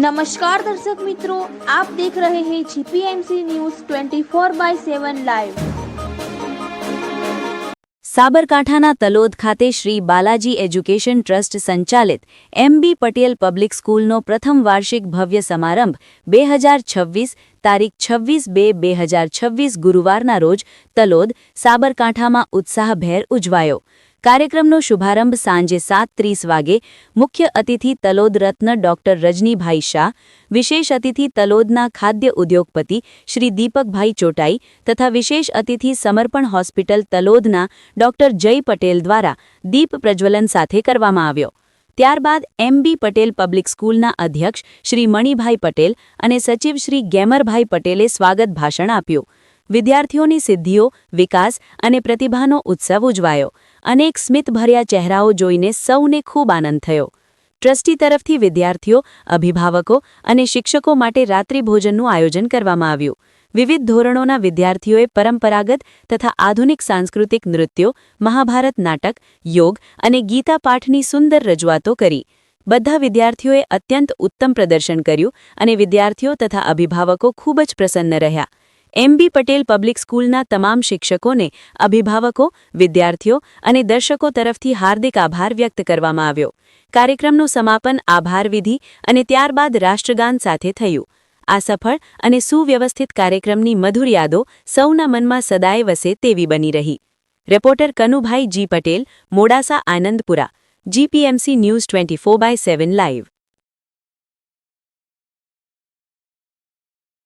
नमस्कार दर्शक मित्रों, आप देख रहे हैं जीपीएमसी न्यूज़ 24/7 લાઈવ। સાબરકાંઠાના તલોદ ખાતે શ્રી બાલાજી એજ્યુકેશન ટ્રસ્ટ સંચાલિત એમ.બી. પટેલ પબ્લિક સ્કૂલનો પ્રથમ વાર્ષિક ભવ્ય સમારંભ 2026 તારીખ 26/2/2026 ગુરુવારના રોજ તલોદ, સાબરકાંઠામાં ઉત્સાહભેર ઉજવાયો। કાર્યક્રમનો શુભારંભ સાંજે 7:30 વાગે મુખ્ય અતિથિ તલોદ રત્ન ડોક્ટર રજનીભાઈ શાહ, વિશેષ અતિથિ તલોદના ખાદ્ય ઉદ્યોગપતિ શ્રી દીપકભાઈ ચોટાઈ તથા વિશેષ અતિથિ સમર્પણ હોસ્પિટલ તલોદના ડોક્ટર જય પટેલ દ્વારા દીપ પ્રજ્વલન સાથે કરવામાં આવ્યો। ત્યારબાદ એમ.બી. પટેલ પબ્લિક સ્કૂલના અધ્યક્ષ શ્રી મણિભાઈ પટેલ અને સચિવ શ્રી ગેમરભાઈ પટેલે સ્વાગત ભાષણ આપ્યું। વિદ્યાર્થીઓની સિદ્ધિઓ, વિકાસ અને પ્રતિભાનો ઉત્સવ ઉજવાયો। અનેક સ્મિતભર્યા ચહેરાઓ જોઈને સૌને ખૂબ આનંદ થયો। ટ્રસ્ટી તરફથી વિદ્યાર્થીઓ, અભિભાવકો અને શિક્ષકો માટે રાત્રિભોજનનું આયોજન કરવામાં આવ્યું। વિવિધ ધોરણોના વિદ્યાર્થીઓએ પરંપરાગત તથા આધુનિક સાંસ્કૃતિક નૃત્યો, મહાભારત નાટક, યોગ અને ગીતા પાઠની સુંદર રજૂઆતો કરી। બધા વિદ્યાર્થીઓએ અત્યંત ઉત્તમ પ્રદર્શન કર્યું અને વિદ્યાર્થીઓ તથા અભિભાવકો ખૂબ જ પ્રસન્ન રહ્યા। એમ.બી. પટેલ પબ્લિક સ્કૂલના તમામ શિક્ષકોને, અભિભાવકો, વિદ્યાર્થીઓ અને દર્શકો તરફથી હાર્દિક આભાર વ્યક્ત કરવામાં આવ્યો। કાર્યક્રમનું સમાપન આભાર વિધિ અને ત્યારબાદ રાષ્ટ્રગાન સાથે થયું। આ સફળ અને સુવ્યવસ્થિત કાર્યક્રમની મધુર યાદો સૌના મનમાં સદાય વસે તેવી બની રહી। Reporter Kanubhai G Patel, Modasa, Anandpura, GPMC news 24/7 live.